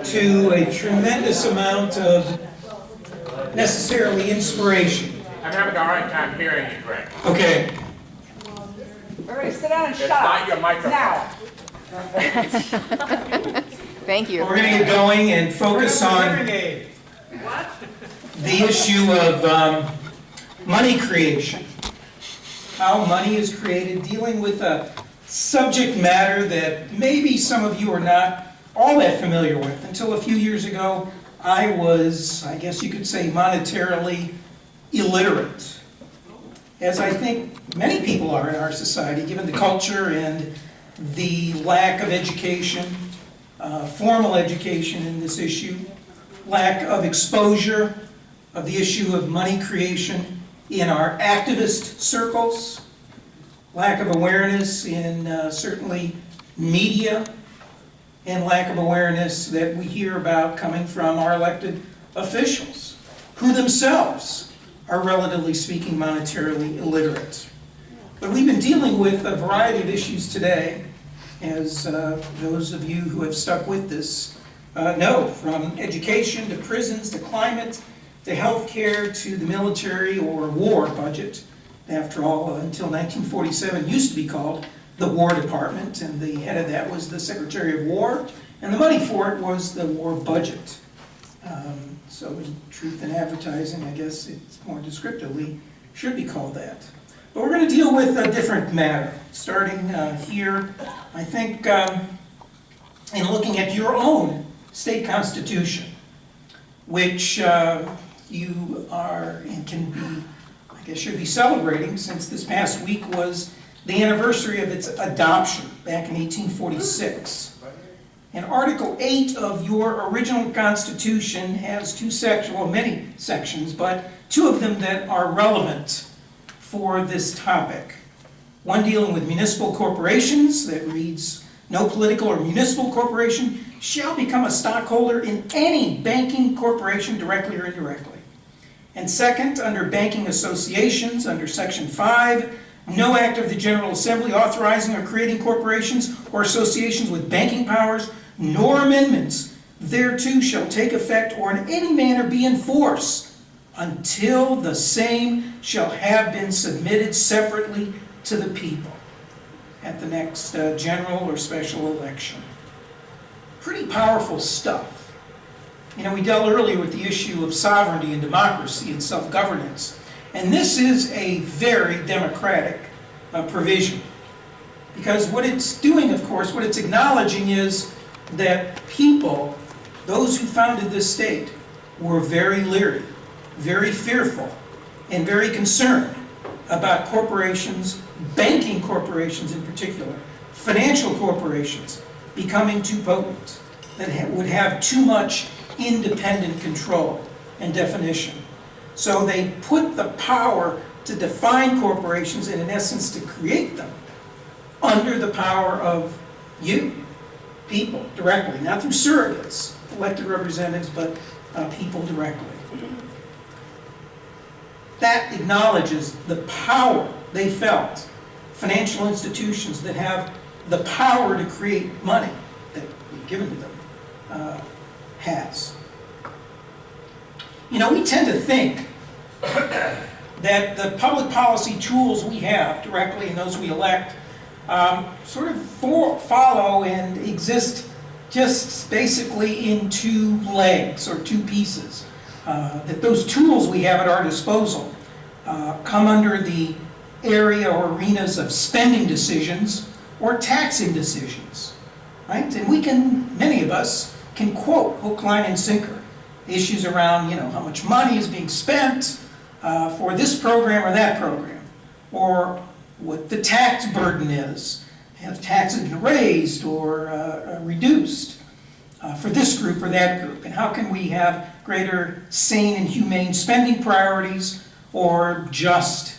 to a tremendous amount of necessarily inspiration. I'm having a hard time hearing you, Greg. Okay. Everybody sit down and It's shut not up. your microphone. Now. Thank you. We're going to get going and focus on the issue of money creation. How money is created, dealing with a subject matter that maybe some of you are not all that familiar with. Until a few years ago, I was, I guess you could say, monetarily illiterate, as I think many people are in our society, given the culture and the lack of education, formal education in this issue, lack of exposure of the issue of money creation in our activist circles, lack of awareness in certainly media, and lack of awareness that we hear about coming from our elected officials, who themselves are, relatively speaking, monetarily illiterate. But we've been dealing with a variety of issues today, as those of you who have stuck with this know, from education to prisons to climate to healthcare to the military or war budget. After all, until 1947, used to be called the War Department, and the head of that was the Secretary of War, and the money for it was the war budget. So in truth in advertising, I guess it's more descriptively should be called that. But we're going to deal with a different matter, starting here, I think, in looking at your own state constitution, which you are and can be, I guess, should be celebrating, since this past week was the anniversary of its adoption back in 1846. And Article 8 of your original Constitution has two sections, well, many sections, but two of them that are relevant for this topic. One dealing with municipal corporations that reads, "No political or municipal corporation shall become a stockholder in any banking corporation directly or indirectly." And second, under banking associations, under Section 5, "No act of the General Assembly authorizing or creating corporations or associations with banking powers, nor amendments thereto shall take effect or in any manner be in force until the same shall have been submitted separately to the people at the next general or special election." Pretty powerful stuff. You know, we dealt earlier with the issue of sovereignty and democracy and self-governance. And this is a very democratic provision. Because what it's doing, of course, what it's acknowledging is that people, those who founded this state, were very leery, very fearful, and very concerned about corporations, banking corporations in particular, financial corporations, becoming too potent, that would have too much independent control and definition. So they put the power to define corporations and, in essence, to create them under the power of you, people, directly, not through surrogates, elected representatives, but people directly. That acknowledges the power they felt, financial institutions that have the power to create money that we've given to them, has. You know, we tend to think that the public policy tools we have directly and those we elect sort of follow and exist just basically in two legs or two pieces. That those tools we have at our disposal come under the area or arenas of spending decisions or taxing decisions, right? And we can, many of us, can quote hook, line, and sinker issues around, you know, how much money is being spent for this program or that program, or what the tax burden is. Have taxes been raised or reduced for this group or that group? And how can we have greater sane and humane spending priorities or just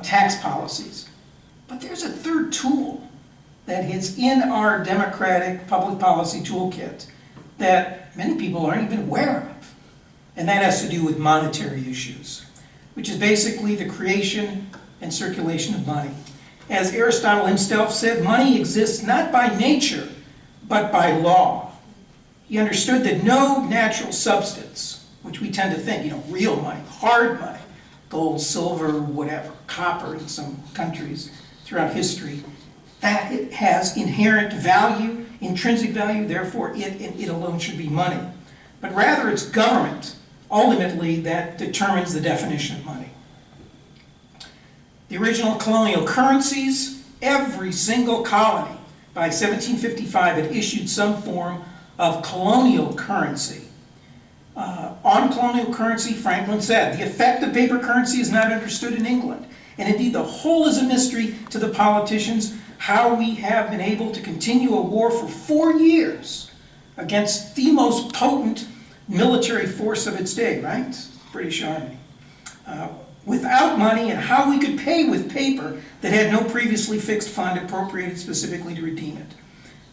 tax policies? But there's a third tool that is in our democratic public policy toolkit that many people aren't even aware of. And that has to do with monetary issues, which is basically the creation and circulation of money. As Aristotle himself said, money exists not by nature, but by law. He understood that no natural substance, which we tend to think, real money, hard money, gold, silver, whatever, copper in some countries throughout history, that it has inherent value, intrinsic value, therefore it alone should be money. But rather it's government, ultimately, that determines the definition of money. The original colonial currencies, every single colony by 1755 had issued some form of colonial currency. On colonial currency, Franklin said, the effect of paper currency is not understood in England. And indeed, the whole is a mystery to the politicians, how we have been able to continue a war for 4 years against the most potent military force of its day, right? British Army. Without money, and how we could pay with paper that had no previously fixed fund appropriated specifically to redeem it.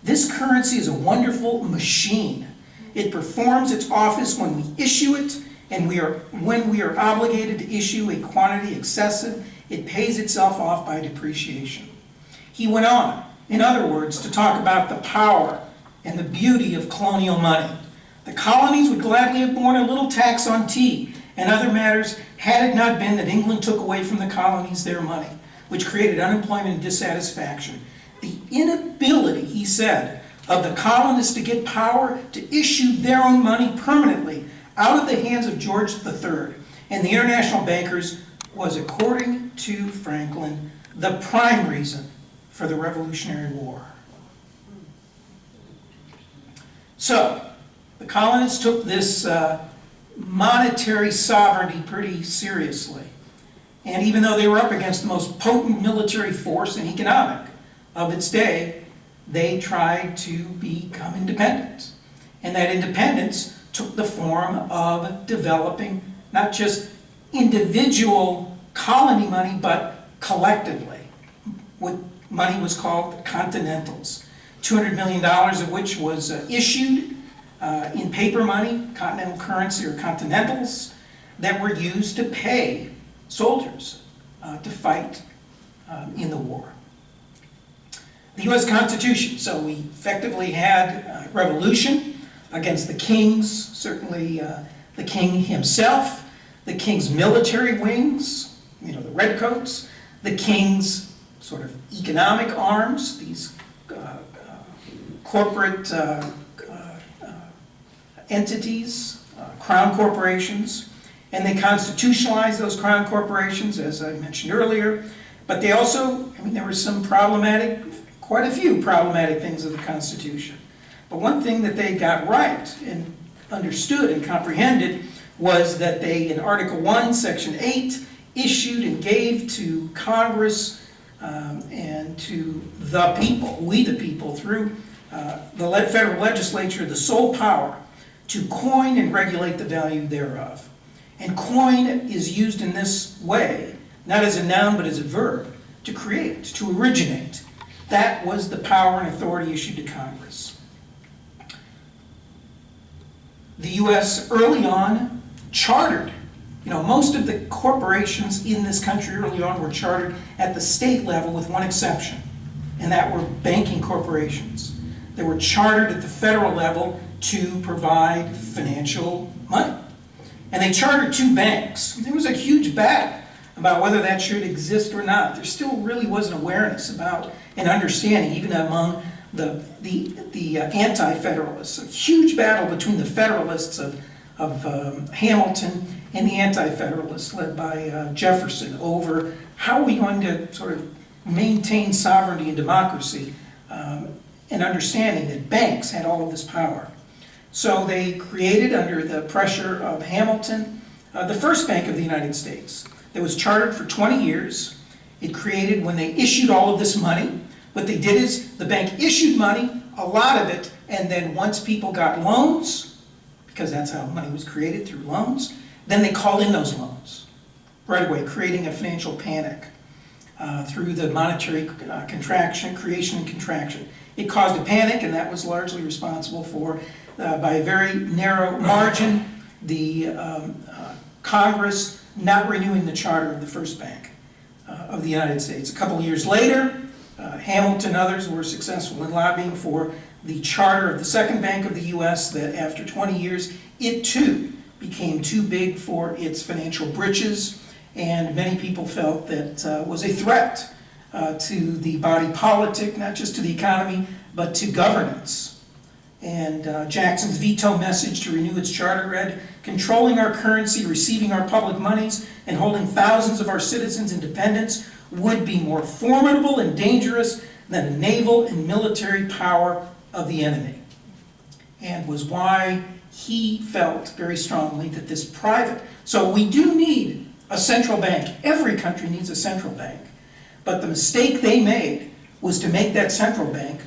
This currency is a wonderful machine. It performs its office when we issue it, and when we are obligated to issue a quantity excessive, it pays itself off by depreciation. He went on, in other words, to talk about the power and the beauty of colonial money. The colonies would gladly have borne a little tax on tea and other matters had it not been that England took away from the colonies their money, which created unemployment and dissatisfaction. The inability, he said, of the colonists to get power to issue their own money permanently out of the hands of George III and the international bankers was, according to Franklin, the prime reason for the Revolutionary War. So, the colonists took this monetary sovereignty pretty seriously. And even though they were up against the most potent military force and economic of its day, they tried to become independent. And that independence took the form of developing not just individual colony money, but collectively. What money was called continentals. $200 million of which was issued in paper money, continental currency or continentals, that were used to pay soldiers to fight in the war. The U.S. Constitution, so we effectively had revolution against the kings, certainly the king himself, the king's military wings, the redcoats, the king's sort of economic arms, these corporate entities, crown corporations, and they constitutionalized those crown corporations, as I mentioned earlier, but they also, there were some problematic, quite a few problematic things of the Constitution. But one thing that they got right and understood and comprehended was that they, in Article 1, Section 8, issued and gave to Congress and to the people, we the people, through the federal legislature, the sole power to coin and regulate the value thereof. And coin is used in this way, not as a noun but as a verb, to create, to originate. That was the power and authority issued to Congress. The U.S. early on chartered, most of the corporations in this country early on were chartered at the state level with one exception, and that were banking corporations. They were chartered at the federal level to provide financial money. And they chartered 2 banks. There was a huge battle about whether that should exist or not. There still really wasn't awareness about an understanding, even among the anti-federalists. A huge battle between the Federalists of Hamilton and the anti-federalists led by Jefferson over how are we going to sort of maintain sovereignty and democracy, and understanding that banks had all of this power. So they created, under the pressure of Hamilton, the first bank of the United States. That was chartered for 20 years. It created, when they issued all of this money, what they did is the bank issued money, a lot of it, and then once people got loans, because that's how money was created, through loans, then they called in those loans right away, creating a financial panic through the monetary creation and contraction. It caused a panic, and that was largely responsible for, by a very narrow margin, the Congress not renewing the charter of the first bank of the United States. A couple of years later, Hamilton and others were successful in lobbying for the charter of the second bank of the U.S. that after 20 years, it too became too big for its financial britches, and many people felt that was a threat to the body politic, not just to the economy, but to governance. And Jackson's veto message to renew its charter read, "Controlling our currency, receiving our public monies, and holding thousands of our citizens in dependence would be more formidable and dangerous than a naval and military power of the enemy," and was why he felt very strongly that this private, so we do need a central bank. Every country needs a central bank. But the mistake they made was to make that central bank,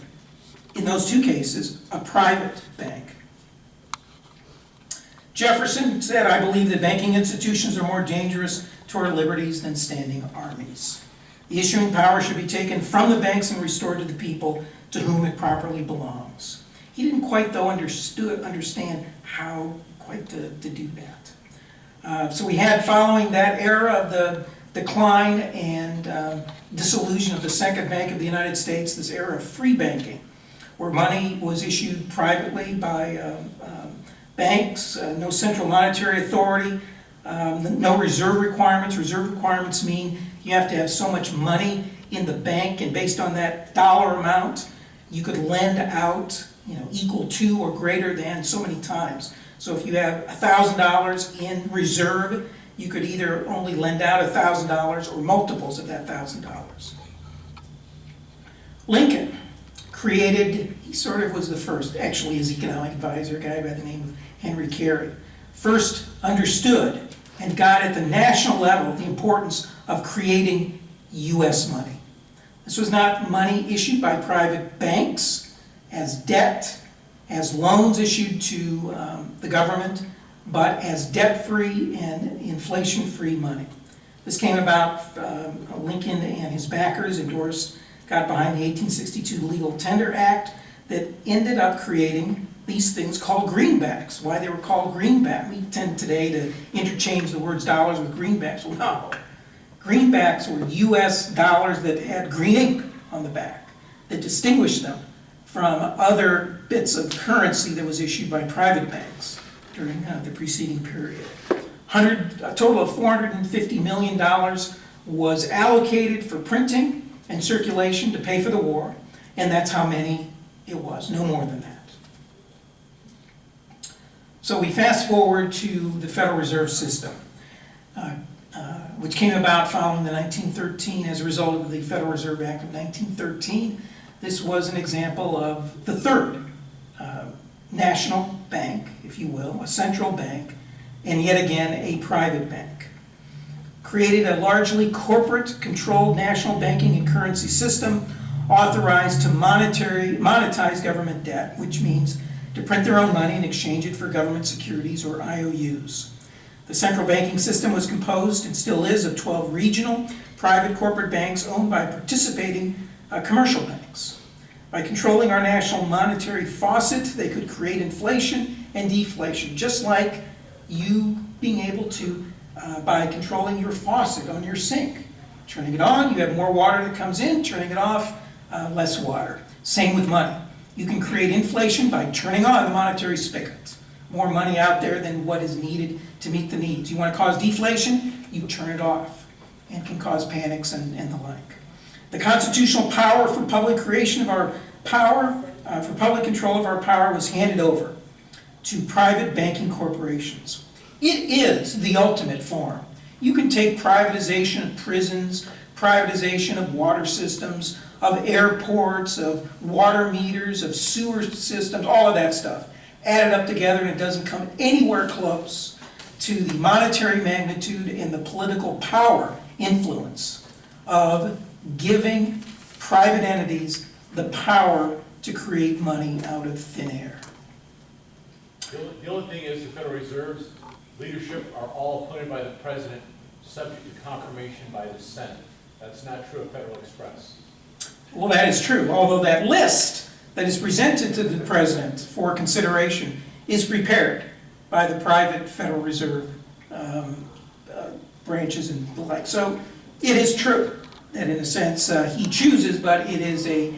in those two cases, a private bank. Jefferson said, "I believe that banking institutions are more dangerous to our liberties than standing armies. The issuing power should be taken from the banks and restored to the people to whom it properly belongs." He didn't quite, though, understand how quite to do that. So we had, following that era of the decline and dissolution of the second bank of the United States, this era of free banking, where money was issued privately by banks, no central monetary authority, no reserve requirements. Reserve requirements mean you have to have so much money in the bank, and based on that dollar amount, you could lend out, equal to or greater than so many times. So if you have $1,000 in reserve, you could either only lend out $1,000 or multiples of that $1,000. Lincoln created, he sort of was the first, actually his economic advisor, a guy by the name of Henry Carey, first understood and got at the national level the importance of creating U.S. money. This was not money issued by private banks as debt, as loans issued to the government, but as debt-free and inflation-free money. This came about, Lincoln and his backers got behind the 1862 Legal Tender Act that ended up creating these things called greenbacks. Why they were called greenbacks? We tend today to interchange the words dollars with greenbacks. Well, no. Greenbacks were U.S. dollars that had green ink on the back that distinguished them from other bits of currency that was issued by private banks during the preceding period. A total of $450 million was allocated for printing and circulation to pay for the war, and that's how many it was, no more than that. So we fast forward to the Federal Reserve System, which came about following the 1913, as a result of the Federal Reserve Act of 1913. This was an example of the third national bank, if you will, a central bank, and yet again a private bank. Created a largely corporate-controlled national banking and currency system authorized to monetize government debt, which means to print their own money and exchange it for government securities or IOUs. The central banking system was composed, and still is, of 12 regional private corporate banks owned by participating commercial banks. By controlling our national monetary faucet, they could create inflation and deflation, just like you being able to, by controlling your faucet on your sink. Turning it on, you have more water that comes in. Turning it off, less water. Same with money. You can create inflation by turning on the monetary spigot. More money out there than what is needed to meet the needs. You want to cause deflation, you turn it off, and can cause panics and the like. The constitutional power for public creation of our power, for public control of our power, was handed over to private banking corporations. It is the ultimate form. You can take privatization of prisons, privatization of water systems, of airports, of water meters, of sewer systems, all of that stuff. Add it up together and it doesn't come anywhere close to the monetary magnitude and the political power influence of giving private entities the power to create money out of thin air. The only thing is the Federal Reserve's leadership are all appointed by the President, subject to confirmation by the Senate. That's not true of Federal Express. Well, that is true, although that list that is presented to the President for consideration is prepared by the private Federal Reserve branches and the like. So it is true that in a sense he chooses, but it is a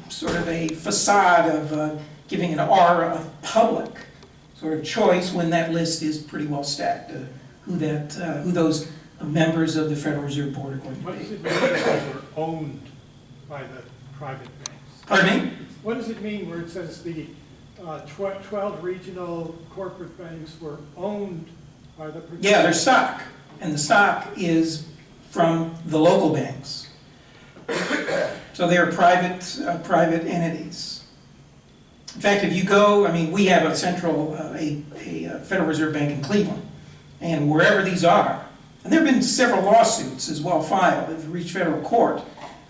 sort of a facade of giving an aura of public sort of choice when that list is pretty well stacked, who those members of the Federal Reserve Board are going to What does be. it mean that were owned by the private banks? Pardon me? What does it mean where it says the 12 regional corporate banks were owned by the? Yeah, they're stock, and the stock is from the local banks. So they are private entities. In fact, if you go, I mean, we have a Federal Reserve Bank in Cleveland, and wherever these are, and there have been several lawsuits as well filed that have reached federal court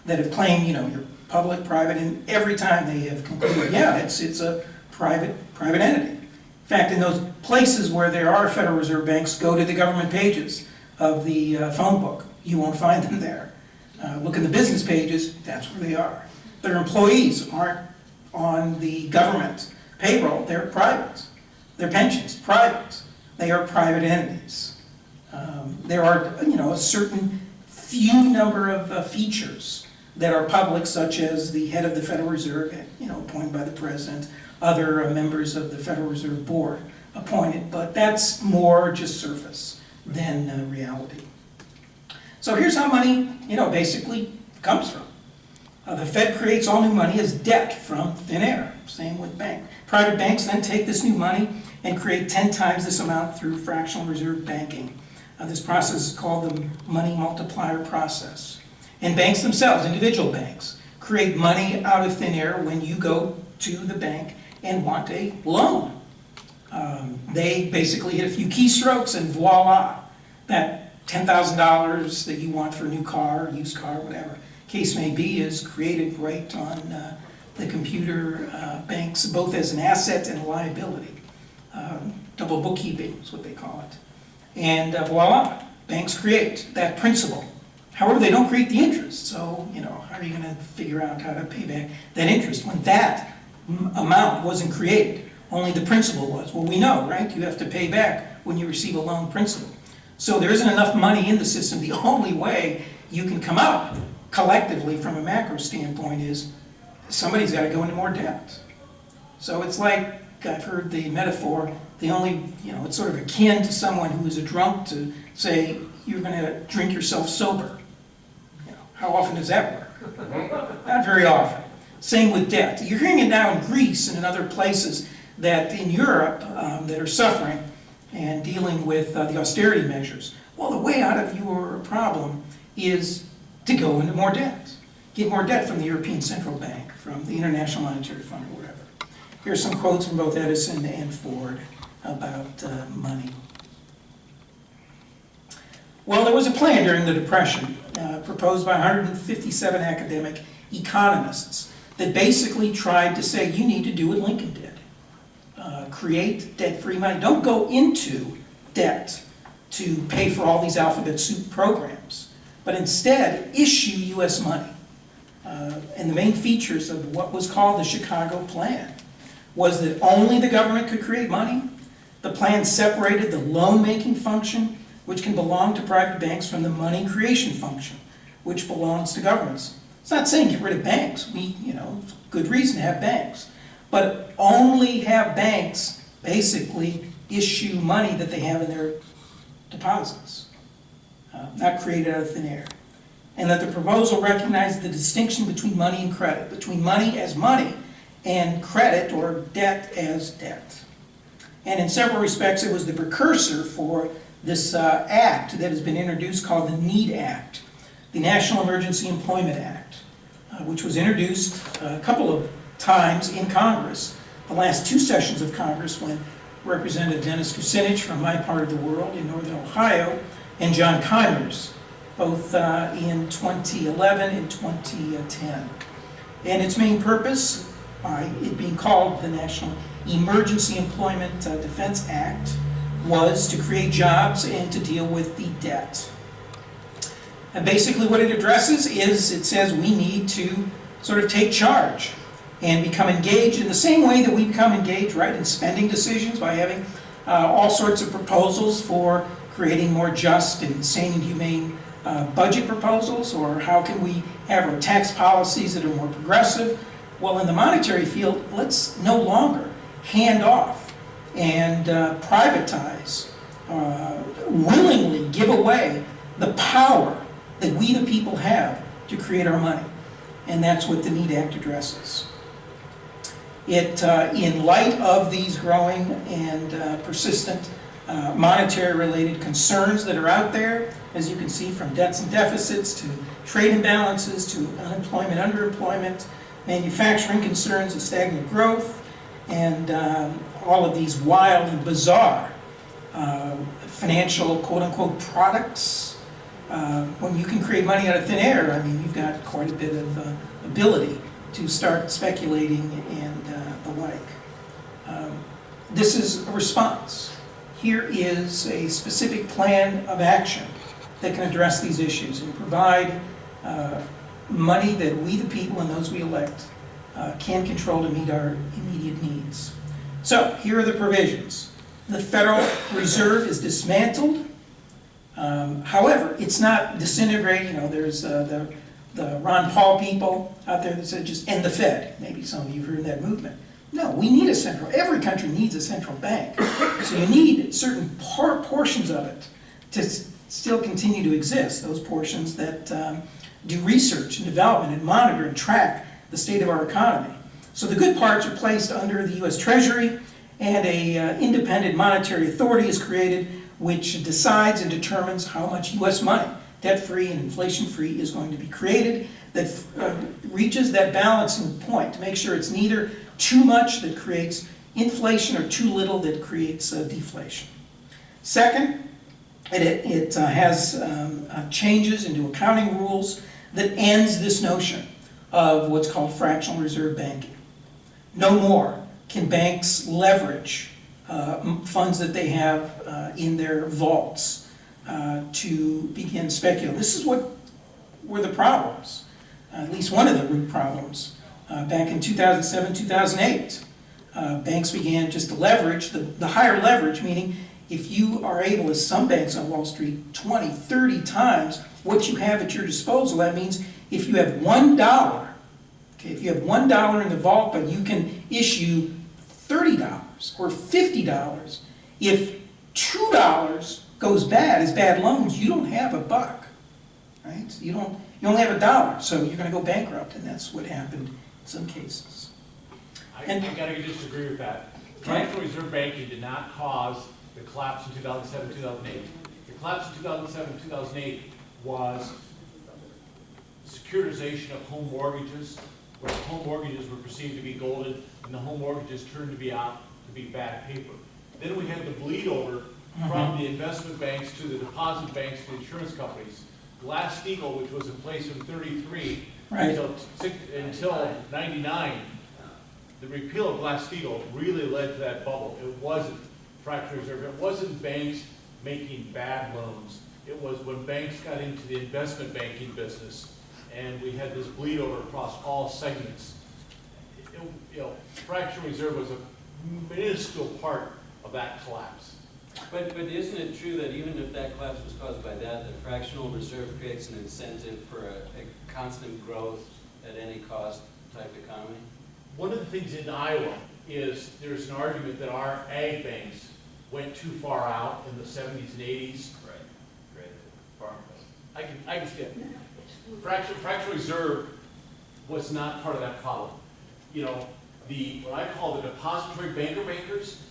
that have claimed, you're public, private, and every time they have concluded, yeah, it's a private entity. In fact, in those places where there are Federal Reserve banks, go to the government pages of the phone book. You won't find them there. Look in the business pages, that's where they are. Their employees aren't on the government payroll, they're private. Their pensions, private. They are private entities. There are, a certain few number of features that are public, such as the head of the Federal Reserve, appointed by the president, other members of the Federal Reserve Board appointed, but that's more just surface than reality. So here's how money, basically comes from. The Fed creates all new money as debt from thin air. Same with banks. Private banks then take this new money and create 10 times this amount through fractional reserve banking. This process is called the money multiplier process. And banks themselves, individual banks, create money out of thin air when you go to the bank and want a loan. They basically hit a few keystrokes and voila, that $10,000 that you want for a new car, used car, whatever case may be, is created right on the computer banks, both as an asset and a liability. Double bookkeeping is what they call it. And voila, banks create that principal. However, they don't create the interest. So, how are you going to figure out how to pay back that interest when that amount wasn't created? Only the principal was. Well, we know, right? You have to pay back when you receive a loan principal. So there isn't enough money in the system. The only way you can come out collectively from a macro standpoint is somebody's got to go into more debt. So it's like, I've heard the metaphor, it's sort of akin to someone who is a drunk to say, you're going to drink yourself sober. How often does that work? Not very often. Same with debt. You're hearing it now in Greece and in other places that in Europe that are suffering and dealing with the austerity measures. Well, the way out of your problem is to go into more debt. Get more debt from the European Central Bank, from the International Monetary Fund, or whatever. Here's some quotes from both Edison and Ford about money. Well, there was a plan during the Depression proposed by 157 academic economists that basically tried to say, you need to do what Lincoln did. Create debt-free money. Don't go into debt to pay for all these alphabet soup programs, but instead issue U.S. money. And the main features of what was called the Chicago Plan was that only the government could create money. The plan separated the loan-making function, which can belong to private banks, from the money creation function, which belongs to governments. It's not saying get rid of banks. Good reason to have banks. But only have banks basically issue money that they have in their deposits, not created out of thin air. And that the proposal recognized the distinction between money and credit, between money as money and credit or debt as debt. And in several respects, it was the precursor for this act that has been introduced called the NEED Act, the National Emergency Employment Act, which was introduced a couple of times in Congress, the last two sessions of Congress, when Representative Dennis Kucinich from my part of the world in Northern Ohio and John Conyers, both in 2011 and 2010. And its main purpose, by it being called the National Emergency Employment Defense Act, was to create jobs and to deal with the debt. And basically what it addresses is, it says we need to sort of take charge and become engaged in the same way that we become engaged, right, in spending decisions by having all sorts of proposals for creating more just and sane and humane budget proposals, or how can we have our tax policies that are more progressive. Well, in the monetary field, let's no longer hand off and privatize, willingly give away the power that we the people have to create our money. And that's what the Need Act addresses. It, in light of these growing and persistent monetary-related concerns that are out there, as you can see, from debts and deficits to trade imbalances to unemployment, underemployment, manufacturing concerns of stagnant growth, and all of these wild and bizarre financial quote-unquote products. When you can create money out of thin air, I mean, you've got quite a bit of ability to start speculating and the like. This is a response. Here is a specific plan of action that can address these issues and provide money that we the people and those we elect can control to meet our immediate needs. So here are the provisions. The Federal Reserve is dismantled. However, it's not disintegrating. You know, there's the Ron Paul people out there that said just end the Fed. Maybe some of you have heard that movement. No, we need a central, every country needs a central bank. So you need certain portions of it to still continue to exist, those portions that do research and development and monitor and track the state of our economy. So the good parts are placed under the U.S. Treasury, and a independent monetary authority is created which decides and determines how much U.S. money, debt-free and inflation-free, is going to be created that reaches that balancing point to make sure it's neither too much that creates inflation or too little that creates deflation. Second, it has changes into accounting rules that ends this notion of what's called fractional reserve banking. No more can banks leverage funds that they have in their vaults to begin speculating. This is what were the problems, at least one of the root problems, back in 2007, 2008. Banks began just to leverage, the higher leverage, meaning if you are able, as some banks on Wall Street, 20, 30 times what you have at your disposal, that means if you have $1, okay, if you have $1 in the vault, but you can issue $30 or $50, if $2 goes bad as bad loans, you don't have a buck, right? You only have $1, so you're going to go bankrupt, and that's what happened in some cases. I gotta disagree with that. Fractional reserve banking did not cause the collapse in 2007, 2008. The collapse in 2007, 2008 was securitization of home mortgages, where home mortgages were perceived to be golden, and the home mortgages turned to be bad paper. Then we had the bleed over from the investment banks to the deposit banks to the insurance companies. Glass-Steagall, which was in place from 33 until 99, the repeal of Glass-Steagall really led to that bubble. It wasn't fractional reserve. It wasn't banks making bad loans. It was when banks got into the investment banking business, and we had this bleed over across all segments. Fractional reserve was a minuscule part of that collapse. But isn't it true that even if that collapse was caused by that, the fractional reserve creates an incentive for a constant growth at any cost type economy? One of the things in Iowa is there's an argument that our ag banks went too far out in the 70s and 80s. Right. I can skip. Fractional reserve was not part of that problem. What I call the depository bankers,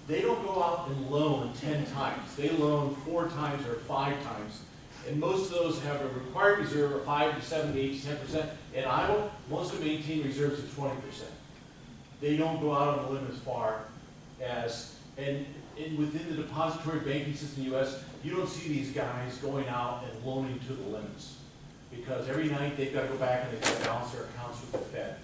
they don't go out and loan 10 times. They loan 4 times or 5 times. And most of those have a required reserve of 5 to 7 to 8 to 10%. In Iowa, most of them maintain reserves of 20%. They don't go out on the limb as far as, and within the depository banking system in the U.S., you don't see these guys going out and loaning to the limits. Because every night they've got to go back and they've got to balance their accounts with the Fed.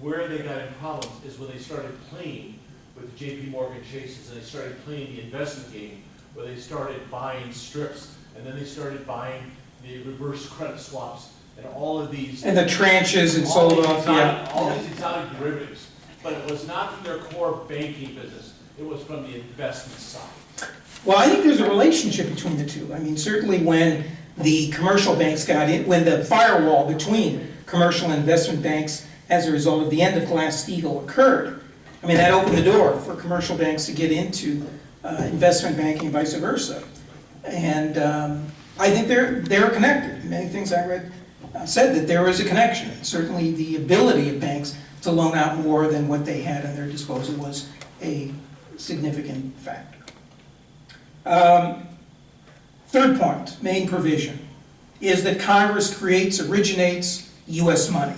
Where they got in problems is when they started playing with the JP Morgan Chases, and they started playing the investment game, where they started buying strips, and then they started buying the reverse credit swaps, and all of these. And the tranches and sold off, yeah. All these exotic derivatives. But it was not from their core banking business. It was from the investment side. Well, I think there's a relationship between the two. I mean, certainly when the commercial banks got in, when the firewall between commercial and investment banks as a result of the end of Glass-Steagall occurred. I mean, that opened the door for commercial banks to get into investment banking and vice versa. And I think they're connected. Many things I read said that there was a connection. Certainly the ability of banks to loan out more than what they had at their disposal was a significant factor. Third point, main provision, is that Congress originates U.S. money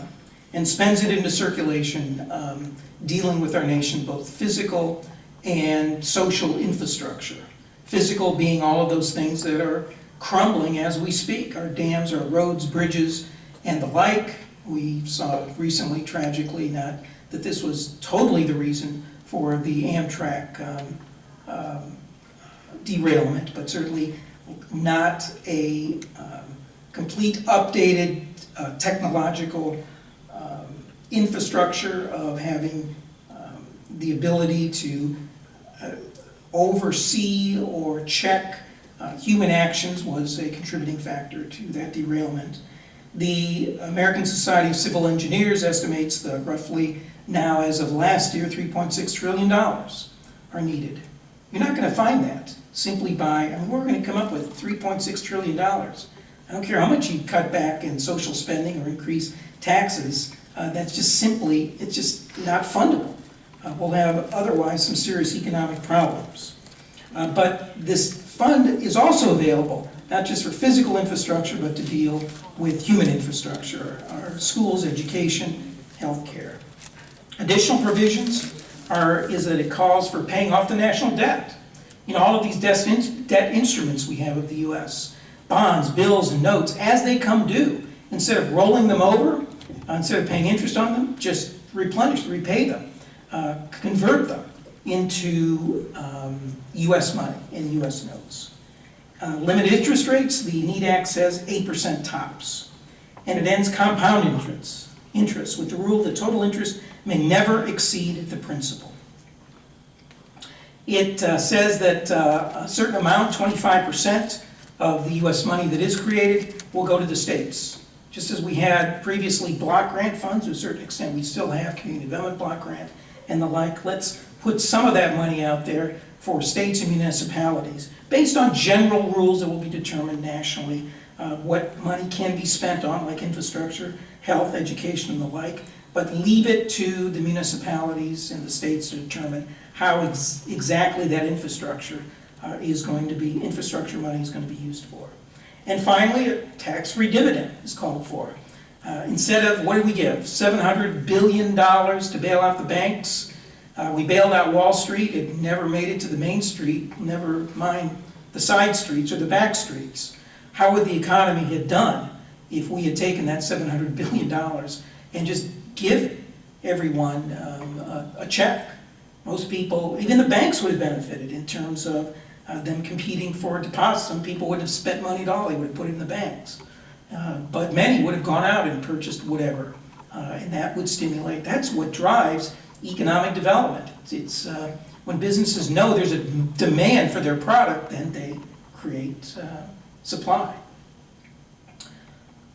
and spends it into circulation, dealing with our nation, both physical and social infrastructure. Physical being all of those things that are crumbling as we speak, our dams, our roads, bridges, and the like. We saw recently, tragically, not that this was totally the reason for the Amtrak derailment, but certainly not a complete updated technological infrastructure of having the ability to oversee or check human actions was a contributing factor to that derailment. The American Society of Civil Engineers estimates that roughly now, as of last year, $3.6 trillion are needed. You're not going to find that simply by, I mean, we're going to come up with $3.6 trillion. I don't care how much you cut back in social spending or increase taxes, that's just simply, it's just not fundable. We'll have otherwise some serious economic problems. But this fund is also available, not just for physical infrastructure, but to deal with human infrastructure, our schools, education, healthcare. Additional provisions is that it calls for paying off the national debt. You know, all of these debt instruments we have of the U.S., bonds, bills, and notes, as they come due, instead of rolling them over, instead of paying interest on them, just repay them, convert them into U.S. money and U.S. notes. Limited interest rates, the NEED Act says 8% tops. And it ends compound interest with the rule that total interest may never exceed the principal. It says that a certain amount, 25% of the U.S. money that is created, will go to the states. Just as we had previously block grant funds, to a certain extent we still have community development block grant and the like. Let's put some of that money out there for states and municipalities based on general rules that will be determined nationally, what money can be spent on, like infrastructure, health, education, and the like, but leave it to the municipalities and the states to determine how exactly that infrastructure infrastructure money is going to be used for. And finally, a tax-free dividend is called for. Instead of, what did we give? $700 billion to bail out the banks. We bailed out Wall Street. It never made it to the main street, never mind the side streets or the back streets. How would the economy have done if we had taken that $700 billion and just given everyone a check? Most people, even the banks would have benefited in terms of them competing for deposits. Some people wouldn't have spent money at all. They would have put it in the banks. But many would have gone out and purchased whatever. And that would stimulate. That's what drives economic development. It's when businesses know there's a demand for their product, then they create supply.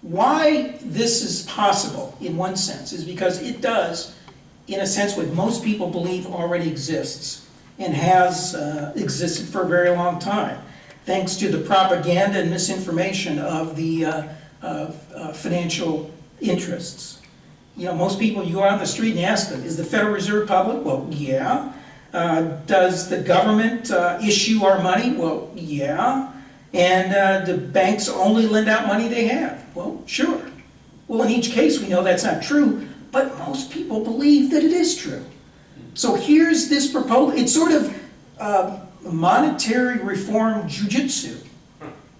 Why this is possible, in one sense, is because it does, in a sense, what most people believe already exists and has existed for a very long time, thanks to the propaganda and misinformation of the financial interests. You know, most people, you go out on the street and ask them, is the Federal Reserve public? Well, yeah. Does the government issue our money? Well, yeah. And do banks only lend out money they have? Well, sure. Well, in each case, we know that's not true, but most people believe that it is true. So here's this proposal. It's sort of monetary reform jujitsu,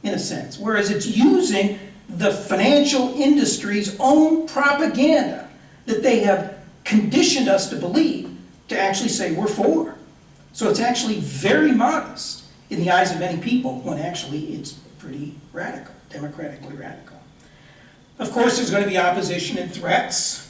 in a sense, whereas it's using the financial industry's own propaganda that they have conditioned us to believe to actually say we're for. So it's actually very modest in the eyes of many people, when actually it's pretty radical, democratically radical. Of course, there's going to be opposition and threats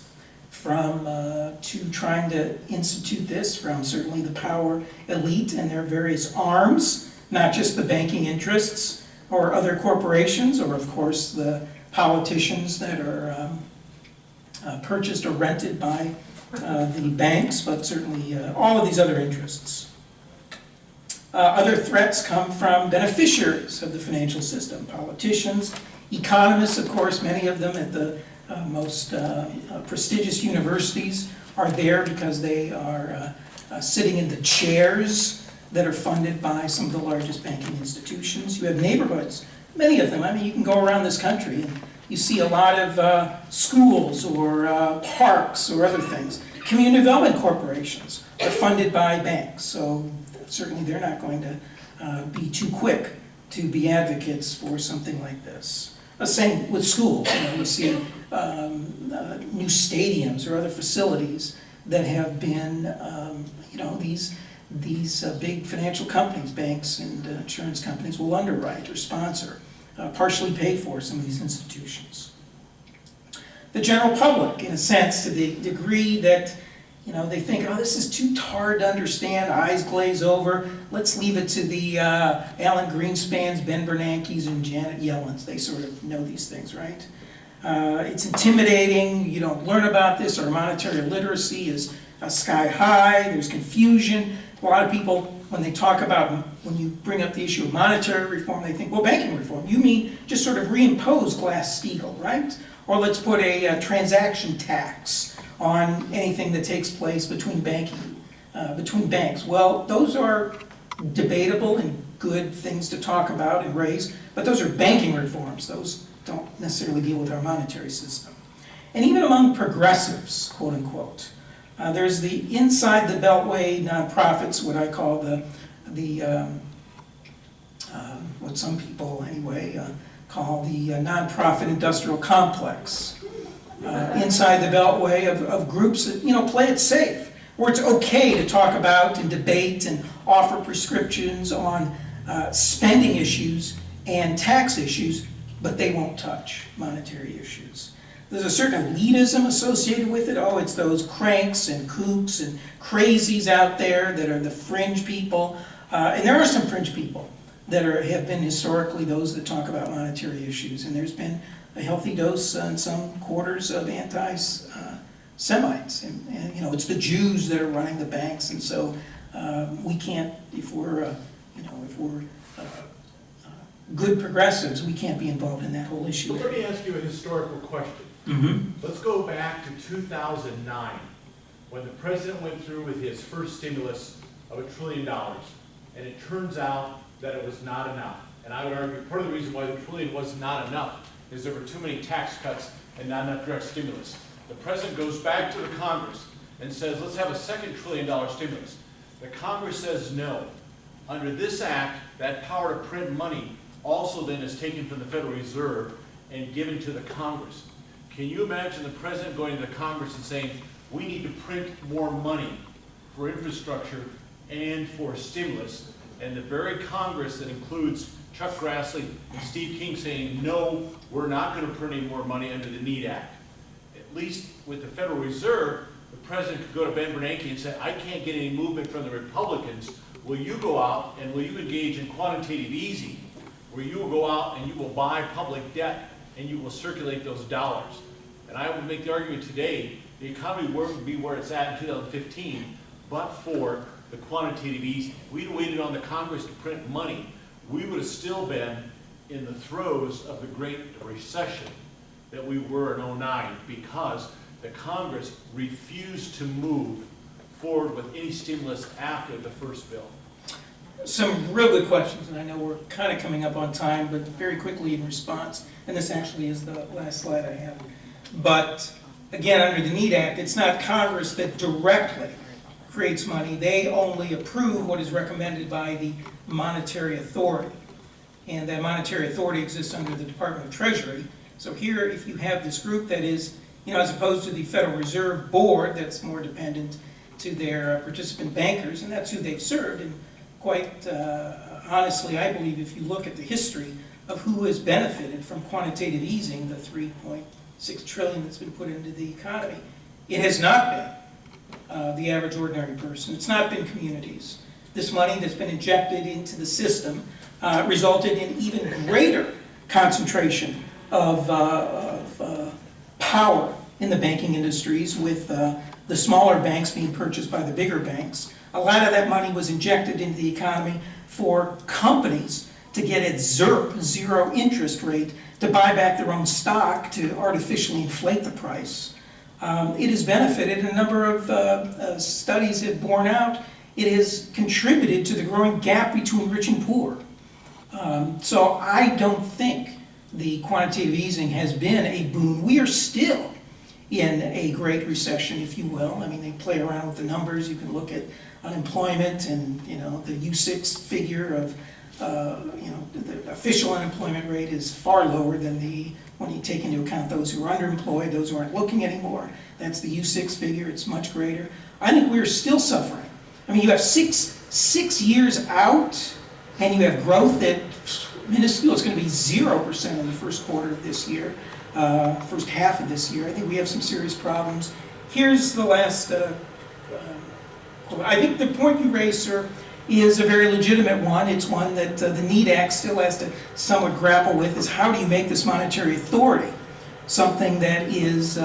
to trying to institute this from certainly the power elite and their various arms, not just the banking interests or other corporations, or of course the politicians that are purchased or rented by the banks, but certainly all of these other interests. Other threats come from beneficiaries of the financial system, politicians, economists, of course, many of them at the most prestigious universities are there because they are sitting in the chairs that are funded by some of the largest banking institutions. You have neighborhoods, many of them. I mean, you can go around this country and you see a lot of schools or parks or other things. Community development corporations are funded by banks, so certainly they're not going to be too quick to be advocates for something like this. Same with schools. You see new stadiums or other facilities that have been, these big financial companies, banks and insurance companies will underwrite or sponsor, partially pay for some of these institutions. The general public, in a sense, to the degree that they think, oh, this is too hard to understand, eyes glaze over, let's leave it to the Alan Greenspans, Ben Bernanke's, and Janet Yellen's. They sort of know these things, right? It's intimidating, you don't learn about this, our monetary literacy is sky high, there's confusion. A lot of people, when they talk about, when you bring up the issue of monetary reform, they think, well, banking reform, you mean just sort of reimpose Glass-Steagall, right? Or let's put a transaction tax on anything that takes place between banks. Well, those are debatable and good things to talk about and raise, but those are banking reforms. Those don't necessarily deal with our monetary system. And even among progressives, quote unquote, there's the inside the beltway nonprofits, what I call what some people anyway call the nonprofit industrial complex. Inside the beltway of groups that play it safe, where it's okay to talk about and debate and offer prescriptions on spending issues and tax issues, but they won't touch monetary issues. There's a certain elitism associated with it. Oh, it's those cranks and kooks and crazies out there that are the fringe people. And there are some fringe people that have been historically those that talk about monetary issues. And there's been a healthy dose in some quarters of anti-Semites. And it's the Jews that are running the banks. And so we can't, if we're good progressives, we can't be involved in that whole issue. But let me ask you a historical question. Mm-hmm. Let's go back to 2009, when the president went through with his first stimulus of $1 trillion, and it turns out that it was not enough. And I would argue part of the reason why the trillion was not enough is there were too many tax cuts and not enough direct stimulus. The president goes back to the Congress and says, let's have a second $1 trillion stimulus. The Congress says no. Under this act, that power to print money also then is taken from the Federal Reserve and given to the Congress. Can you imagine the president going to the Congress and saying, we need to print more money for infrastructure and for stimulus, and the very Congress that includes Chuck Grassley and Steve King saying, no, we're not going to print any more money under the NEED Act. At least with the Federal Reserve, the president could go to Ben Bernanke and say, I can't get any movement from the Republicans. Will you go out and will you engage in quantitative easing, where you will go out and you will buy public debt and you will circulate those dollars? And I would make the argument today, the economy wouldn't be where it's at in 2015, but for the quantitative easing. If we'd waited on the Congress to print money, we would have still been in the throes of the Great Recession that we were in 2009, because the Congress refused to move forward with any stimulus after the first bill. Some real good questions, and I know we're kind of coming up on time, but very quickly in response, and this actually is the last slide I have. But again, under the NEED Act, it's not Congress that directly creates money. They only approve what is recommended by the monetary authority. And that monetary authority exists under the Department of Treasury. So here, if you have this group that is, as opposed to the Federal Reserve Board that's more dependent to their participant bankers, and that's who they've served. And quite honestly, I believe if you look at the history of who has benefited from quantitative easing, the $3.6 trillion that's been put into the economy, it has not been the average ordinary person. It's not been communities. This money that's been injected into the system resulted in even greater concentration of power in the banking industries with the smaller banks being purchased by the bigger banks. A lot of that money was injected into the economy for companies to get at ZIRP, zero interest rate, to buy back their own stock to artificially inflate the price. It has benefited, and a number of studies have borne out, it has contributed to the growing gap between rich and poor. So I don't think the quantitative easing has been a boon. We are still in a great recession, if you will. I mean, they play around with the numbers. You can look at unemployment and, you know, the U6 figure of, you know, the official unemployment rate is far lower than when you take into account those who are underemployed, those who aren't looking anymore. That's the U6 figure, it's much greater. I think we're still suffering. I mean, you have six years out, and you have growth that minuscule. It's going to be 0% in the first quarter of this year, first half of this year. I think we have some serious problems. Here's the last quote. I think the point you raised, sir, is a very legitimate one. It's one that the NEED Act still has to somewhat grapple with, is how do you make this monetary authority something that is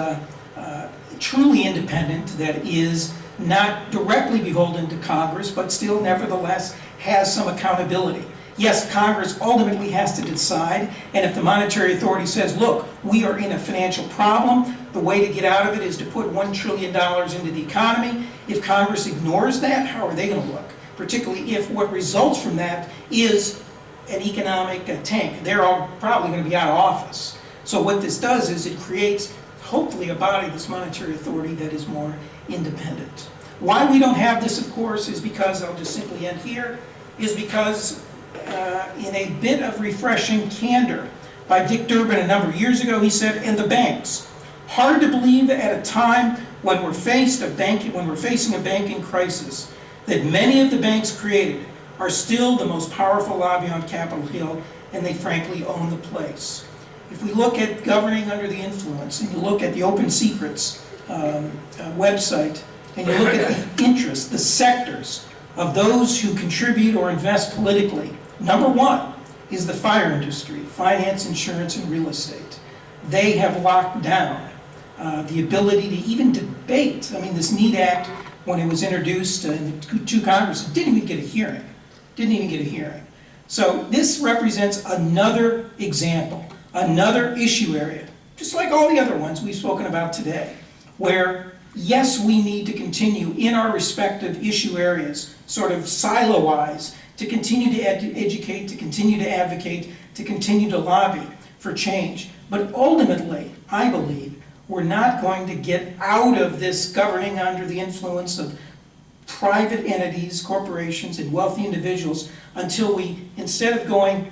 truly independent, that is not directly beholden to Congress, but still nevertheless has some accountability. Yes, Congress ultimately has to decide, and if the monetary authority says, look, we are in a financial problem, the way to get out of it is to put $1 trillion into the economy. If Congress ignores that, how are they going to look? Particularly if what results from that is an economic tank. They're all probably going to be out of office. So what this does is it creates, hopefully, a body, this monetary authority, that is more independent. Why we don't have this, of course, is because, I'll just simply end here, is because in a bit of refreshing candor by Dick Durbin a number of years ago, he said, and the banks, hard to believe that at a time when we're facing a banking crisis, that many of the banks created are still the most powerful lobby on Capitol Hill, and they frankly own the place. If we look at governing under the influence, and you look at the Open Secrets website, and you look at the interests, the sectors of those who contribute or invest politically, number one is the fire industry, finance, insurance, and real estate. They have locked down the ability to even debate. I mean, this NEED Act, when it was introduced in the two Congresses, didn't even get a hearing. Didn't even get a hearing. So this represents another example, another issue area, just like all the other ones we've spoken about today, where yes, we need to continue in our respective issue areas, sort of silo-wise, to continue to educate, to continue to advocate, to continue to lobby for change. But ultimately, I believe, we're not going to get out of this governing under the influence of private entities, corporations, and wealthy individuals until we, instead of going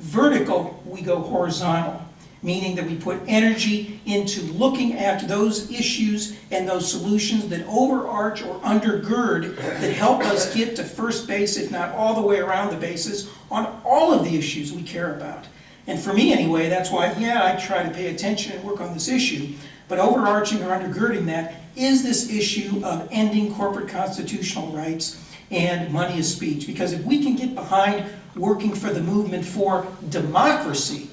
vertical, we go horizontal. Meaning that we put energy into looking at those issues and those solutions that overarch or undergird, that help us get to first base, if not all the way around the bases, on all of the issues we care about. And for me anyway, that's why, yeah, I try to pay attention and work on this issue, but overarching or undergirding that is this issue of ending corporate constitutional rights and money is speech. Because if we can get behind working for the movement for democracy,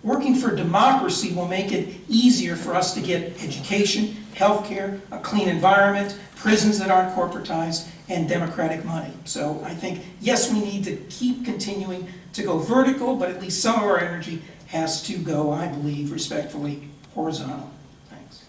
working for democracy will make it easier for us to get education, healthcare, a clean environment, prisons that aren't corporatized, and democratic money. So I think, yes, we need to keep continuing to go vertical, but at least some of our energy has to go, I believe, respectfully, horizontal. Thanks.